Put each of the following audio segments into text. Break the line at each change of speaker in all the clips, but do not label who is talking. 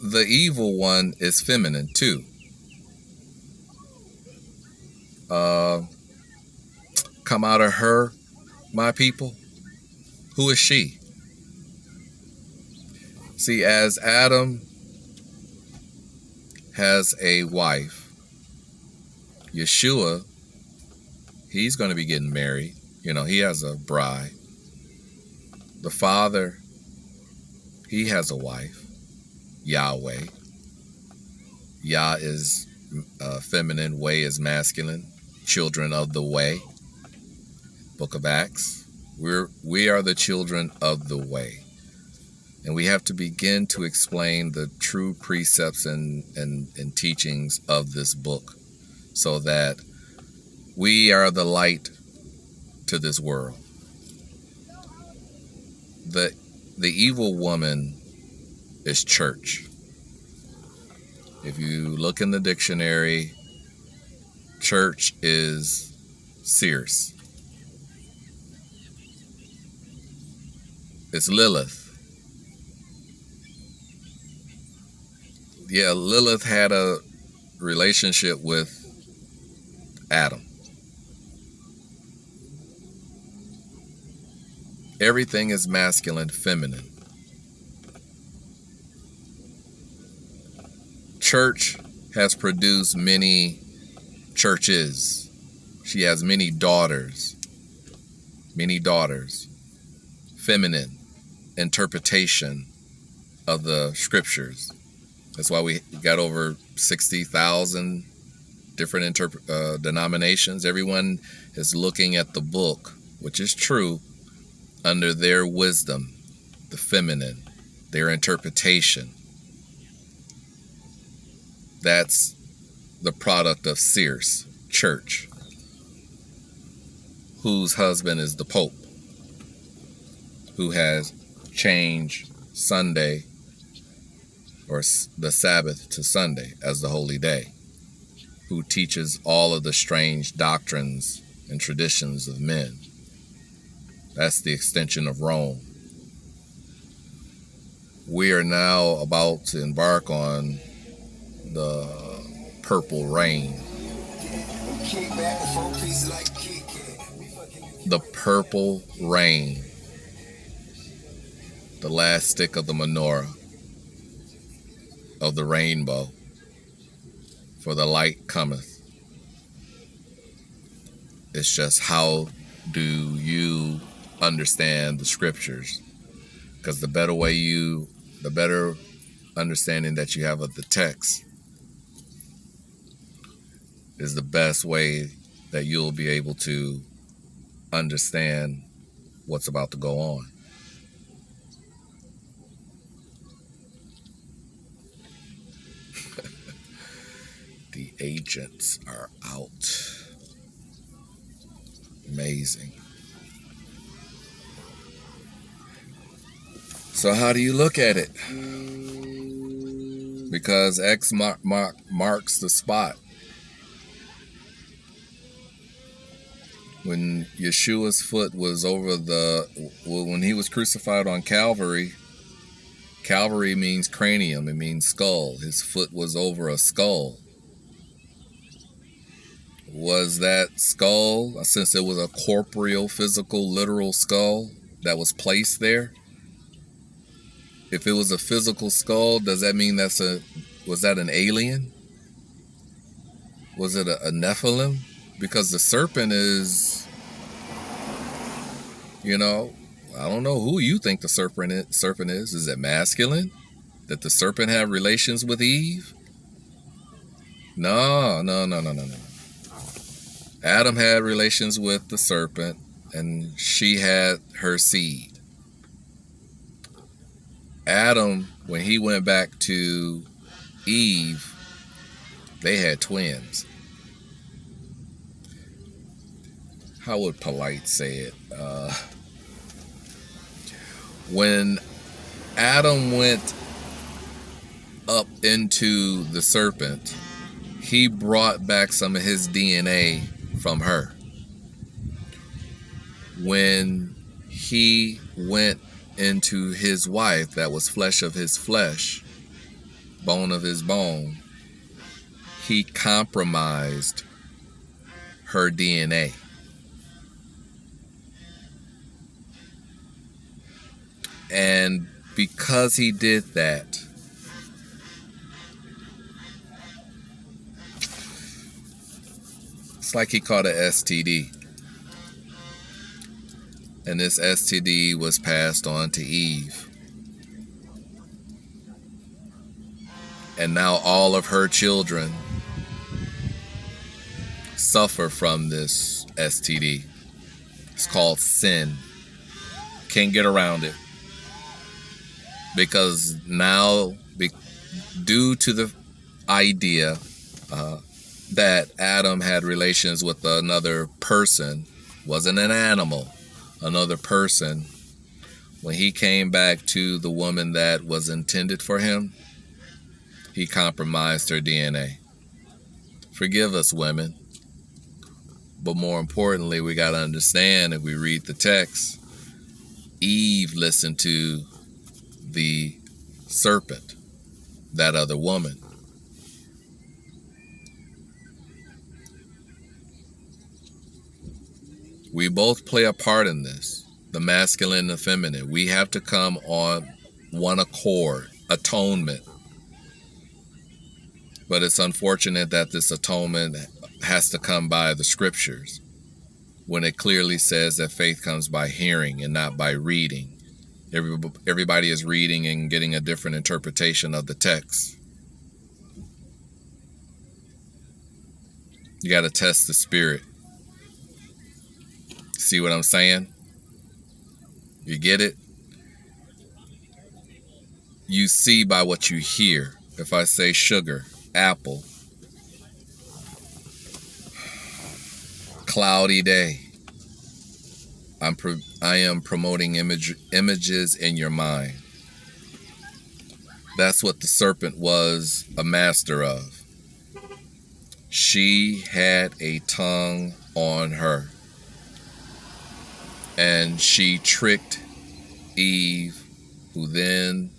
the evil one is feminine too. Uh, Come out of her, my people. Who is she? See, as Adam has a wife, Yeshua, he's going to be getting married. You know, he has a bride. The Father, he has a wife, Yahweh. Yah is feminine, way is masculine. Children of the way. Book of Acts. We are the children of the way. And we have to begin to explain the true precepts and teachings of this book so that we are the light to this world. The evil woman is church. If you look in the dictionary, church is Circe. It's Lilith. Yeah, Lilith had a relationship with Adam. Everything is masculine, feminine. Church has produced many churches. She has many daughters. Feminine interpretation of the scriptures. That's why we got over 60,000 different denominations. Everyone is looking at the book, which is true, under their wisdom, the feminine, their interpretation. That's the product of Circe, church, whose husband is the Pope, who has changed Sunday or the Sabbath to Sunday as the holy day, who teaches all of the strange doctrines and traditions of men. That's the extension of Rome. We are now about to embark on the purple rain. The purple rain. The last stick of the menorah of the rainbow. For the light cometh. It's just how do you understand the scriptures? Because the better understanding that you have of the text is the best way that you'll be able to understand what's about to go on. The agents are out. Amazing. So how do you look at it? Because X marks the spot. When Yeshua's foot was over when he was crucified on Calvary, Calvary means cranium, it means skull. His foot was over a skull. Was that skull, since it was a corporeal, physical, literal skull that was placed there? If it was a physical skull, does that mean was that an alien? Was it a Nephilim? Because the serpent is, I don't know who you think the serpent is. Is it masculine? Did the serpent have relations with Eve? No. Adam had relations with the serpent, and she had her seed. Adam, when he went back to Eve, they had twins. How would polite say it? When Adam went up into the serpent, he brought back some of his DNA from her. When he went into his wife, that was flesh of his flesh, bone of his bone, he compromised her DNA. And because he did that, it's like he caught an STD. And this STD was passed on to Eve. And now all of her children suffer from this STD. It's called sin. Can't get around it. Because now, due to the idea that Adam had relations with another person, wasn't an animal, another person, when he came back to the woman that was intended for him, he compromised her DNA. Forgive us, women. But more importantly, we got to understand, if we read the text, Eve listened to the serpent, that other woman. We both play a part in this, the masculine and the feminine. We have to come on one accord, atonement. But it's unfortunate that this atonement has to come by the scriptures, when it clearly says that faith comes by hearing and not by reading. Everybody is reading and getting a different interpretation of the text. You got to test the spirit. See what I'm saying? You get it? You see by what you hear. If I say sugar, apple, cloudy day, I am promoting images in your mind. That's what the serpent was a master of. She had a tongue on her. And she tricked Eve, who then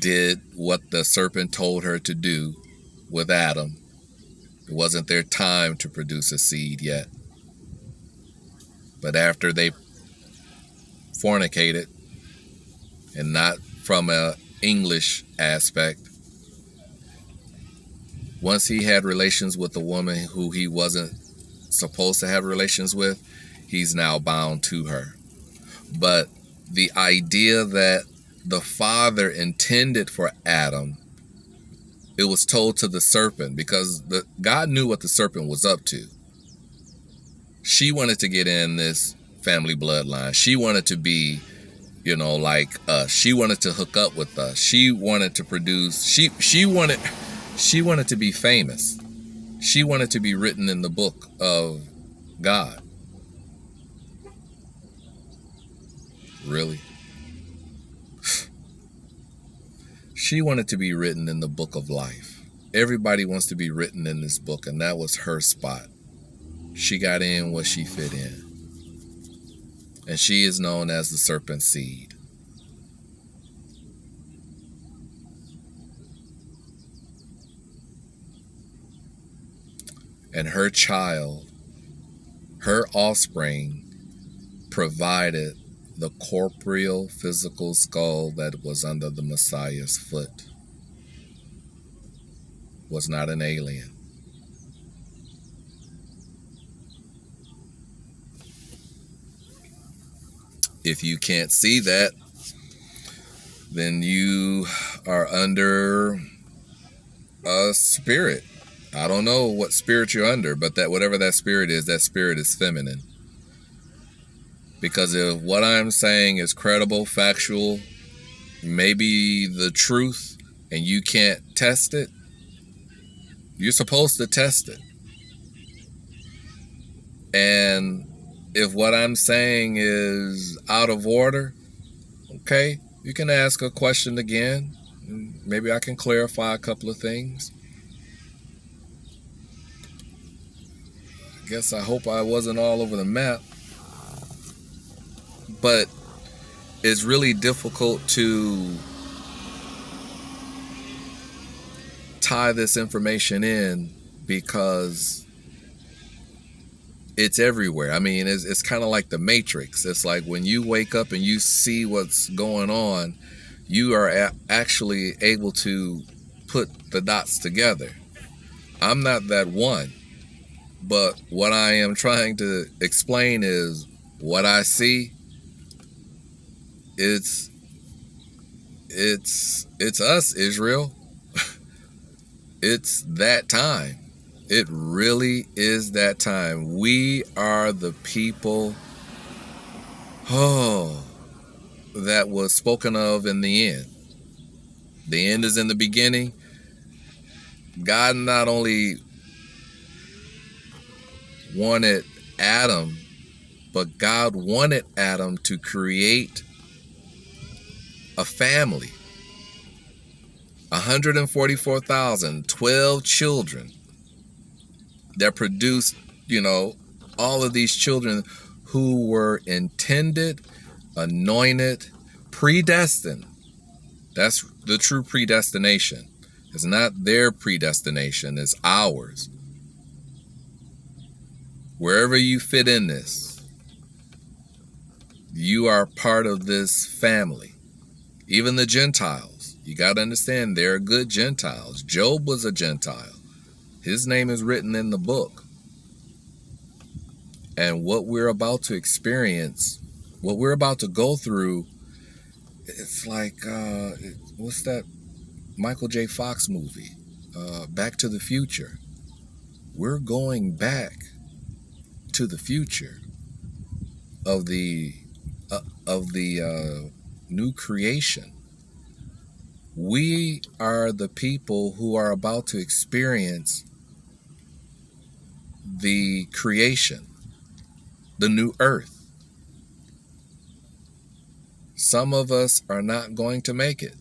did what the serpent told her to do with Adam. It wasn't their time to produce a seed yet. But after they fornicated, and not from an English aspect, once he had relations with a woman who he wasn't supposed to have relations with, he's now bound to her. But the idea that the Father intended for Adam, it was told to the serpent, because God knew what the serpent was up to. She wanted to get in this family bloodline. She wanted to be, like us. She wanted to hook up with us. She wanted to produce. She wanted to be famous. She wanted to be written in the book of God. Really? She wanted to be written in the book of life. Everybody wants to be written in this book, and that was her spot. She got in what she fit in. And she is known as the serpent seed. And her child, her offspring, provided the corporeal, physical skull that was under the Messiah's foot. Was not an alien. If you can't see that, then you are under a spirit. I don't know what spirit you're under, but that whatever that spirit is feminine. Because if what I'm saying is credible, factual, maybe the truth, and you can't test it, you're supposed to test it. And if what I'm saying is out of order, okay, you can ask a question again. Maybe I can clarify a couple of things. I hope I wasn't all over the map. But it's really difficult to tie this information in because it's everywhere. I mean, it's kind of like the Matrix. It's like when you wake up and you see what's going on, you are actually able to put the dots together. I'm not that one, but what I am trying to explain is what I see. It's us, Israel. It's that time. It really is that time. We are the people, that was spoken of in the end. The end is in the beginning. God not only wanted Adam, but God wanted Adam to create a family. 144,000, 12 children that produced, all of these children who were intended, anointed, predestined. That's the true predestination. It's not their predestination, it's ours. Wherever you fit in this, you are part of this family. Even the Gentiles, you got to understand, they're good Gentiles. Job was a Gentile. His name is written in the book. And what we're about to experience, what we're about to go through, it's like, what's that Michael J. Fox movie? Back to the Future. We're going back to the future of the new creation. We are the people who are about to experience the creation, the new earth. Some of us are not going to make it,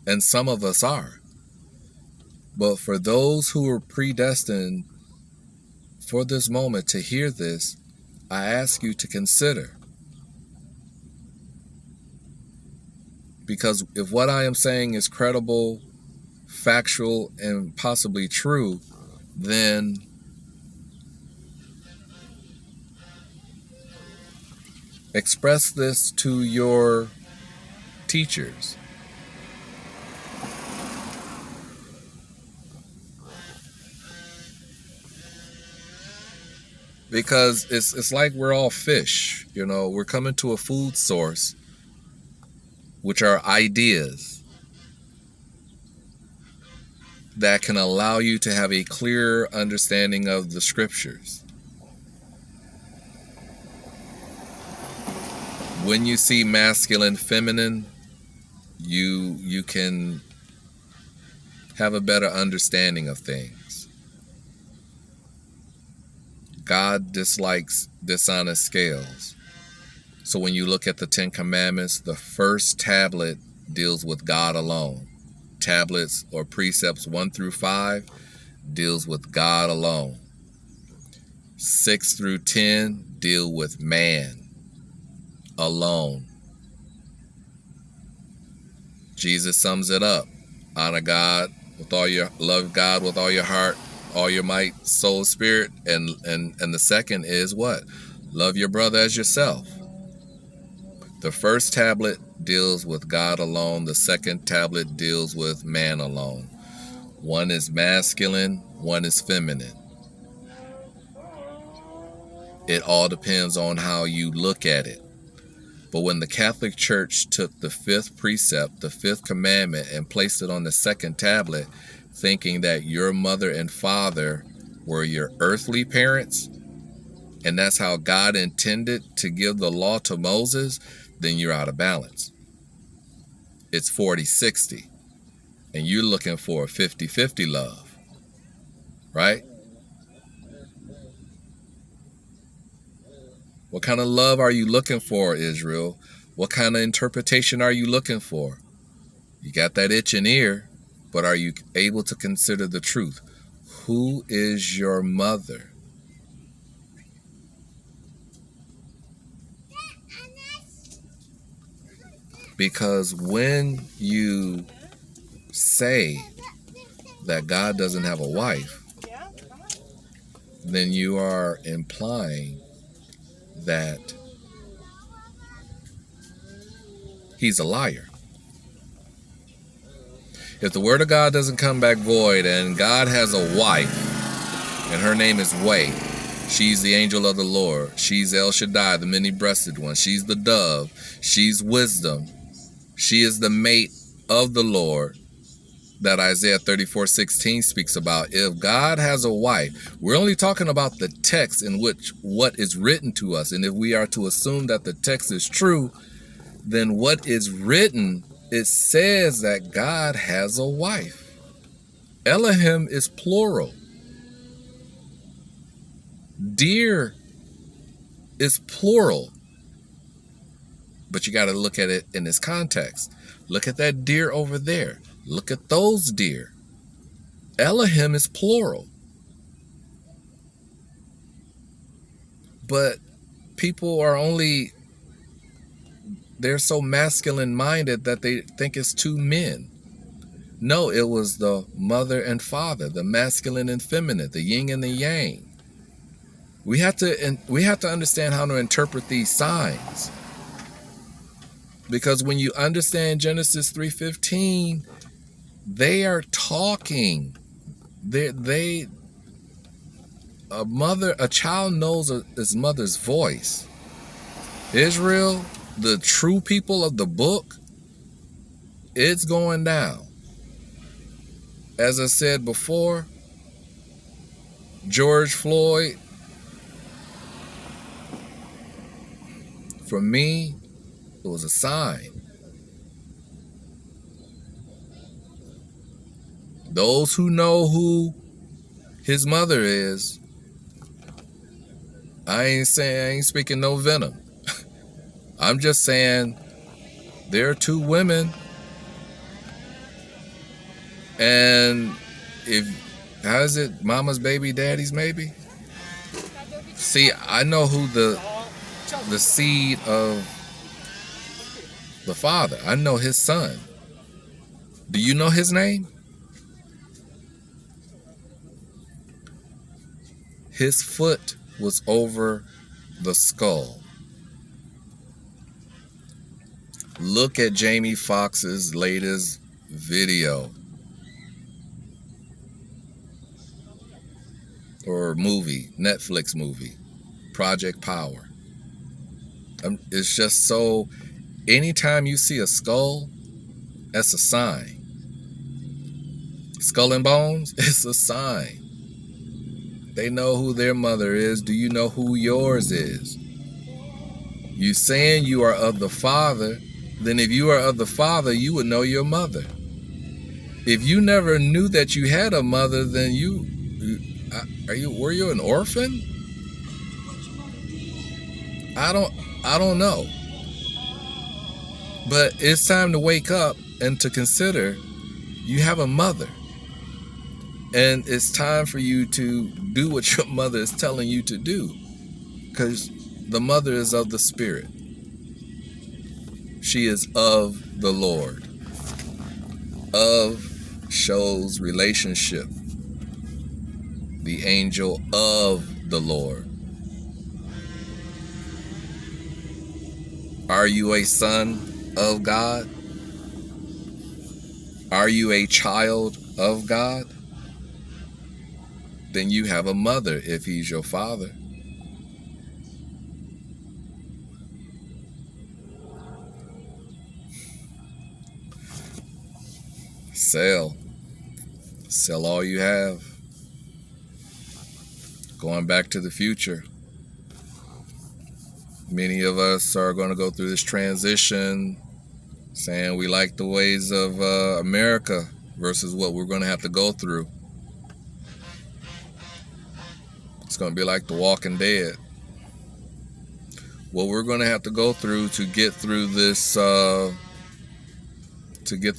and some of us are. But for those who are predestined for this moment to hear this, I ask you to consider. Because if what I am saying is credible, factual, and possibly true, then express this to your teachers. Because it's like we're all fish, we're coming to a food source, which are ideas that can allow you to have a clear understanding of the scriptures. When you see masculine, feminine, you can have a better understanding of things. God dislikes dishonest scales. So when you look at the 10 Commandments, the first tablet deals with God alone. Tablets or precepts 1 through 5 deals with God alone. 6 through 10 deal with man alone. Jesus sums it up. Honor God with all your love, God with all your heart, all your might, soul, spirit, and the second is what? Love your brother as yourself. The first tablet deals with God alone. The second tablet deals with man alone. One is masculine, one is feminine. It all depends on how you look at it. But when the Catholic Church took the 5th precept, the 5th commandment, and placed it on the second tablet, thinking that your mother and father were your earthly parents, and that's how God intended to give the law to Moses, then you're out of balance. It's 40-60, and you're looking for a 50-50 love, right? What kind of love are you looking for, Israel? What kind of interpretation are you looking for? You got that itching ear, but are you able to consider the truth? Who is your mother? Because when you say that God doesn't have a wife, then you are implying that he's a liar. If the word of God doesn't come back void and God has a wife and her name is Way, she's the angel of the Lord, she's El Shaddai, the many-breasted one, she's the dove, she's wisdom, she is the mate of the Lord that Isaiah 34:16 speaks about. If God has a wife, we're only talking about the text in which what is written to us. And if we are to assume that the text is true, then what is written, it says that God has a wife. Elohim is plural. Deer is plural. But you got to look at it in this context. Look at that deer over there. Look at those deer. Elohim is plural. But people are they're so masculine minded that they think it's two men. No, it was the mother and father, the masculine and feminine, the yin and the yang. We have to understand how to interpret these signs. Because when you understand Genesis 3:15, they are talking. A child knows his mother's voice. Israel, the true people of the book, it's going down. As I said before, George Floyd, for me, it was a sign. Those who know who his mother is, I ain't speaking no venom. I'm just saying there are two women, and how is it, mama's baby, daddy's maybe? See, I know who the seed of the father. I know his son. Do you know his name? His foot was over the skull. Look at Jamie Foxx's latest video or movie, Netflix movie, Project Power. It's just so, anytime you see a skull, that's a sign. Skull and bones, it's a sign. They know who their mother is. Do you know who yours is? You saying you are of the Father, then if you are of the Father, you would know your mother. If you never knew that you had a mother, then were you an orphan? I don't know. But it's time to wake up and to consider you have a mother. And it's time for you to do what your mother is telling you to do. Because the mother is of the Spirit. She is of the Lord. Of shows relationship. The angel of the Lord. Are you a son of God? Are you a child of God? Then you have a mother if he's your father. Sell all you have. Going back to the future. Many of us are going to go through this transition saying we like the ways of America versus what we're going to have to go through. It's going to be like The Walking Dead. What we're going to have to go through to get through this, to get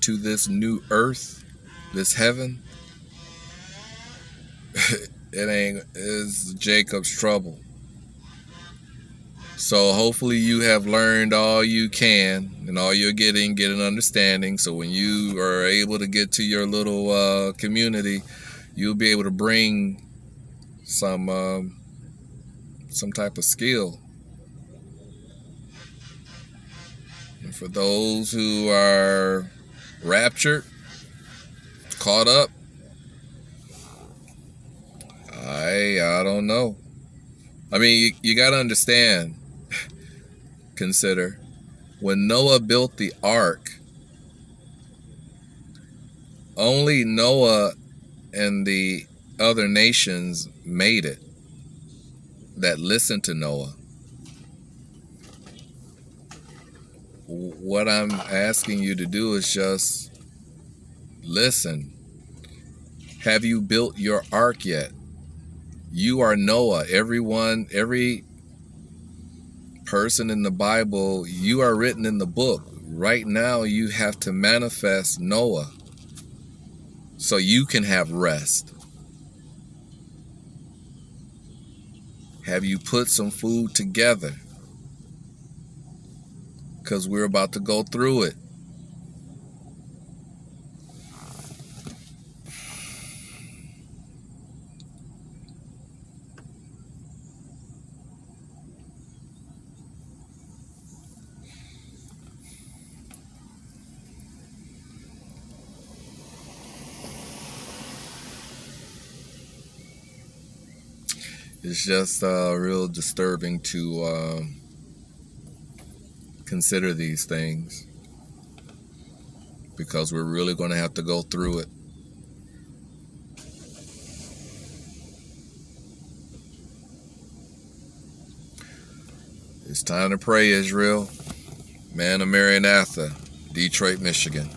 to this new earth, this heaven. Is Jacob's trouble. So hopefully you have learned all you can, and all you're getting, get an understanding. So when you are able to get to your little community, you'll be able to bring some type of skill. And for those who are raptured, caught up, I don't know. I mean, you got to understand, consider, when Noah built the ark, only Noah and the other nations made it that listened to Noah. What I'm asking you to do is just listen. Have you built your ark yet? You are Noah. Every person in the Bible, you are written in the book. Right now, you have to manifest Noah so you can have rest. Have you put some food together? Because we're about to go through it. It's just real disturbing to consider these things, because we're really going to have to go through it. It's time to pray, Israel. Man of Maranatha, Detroit, Michigan.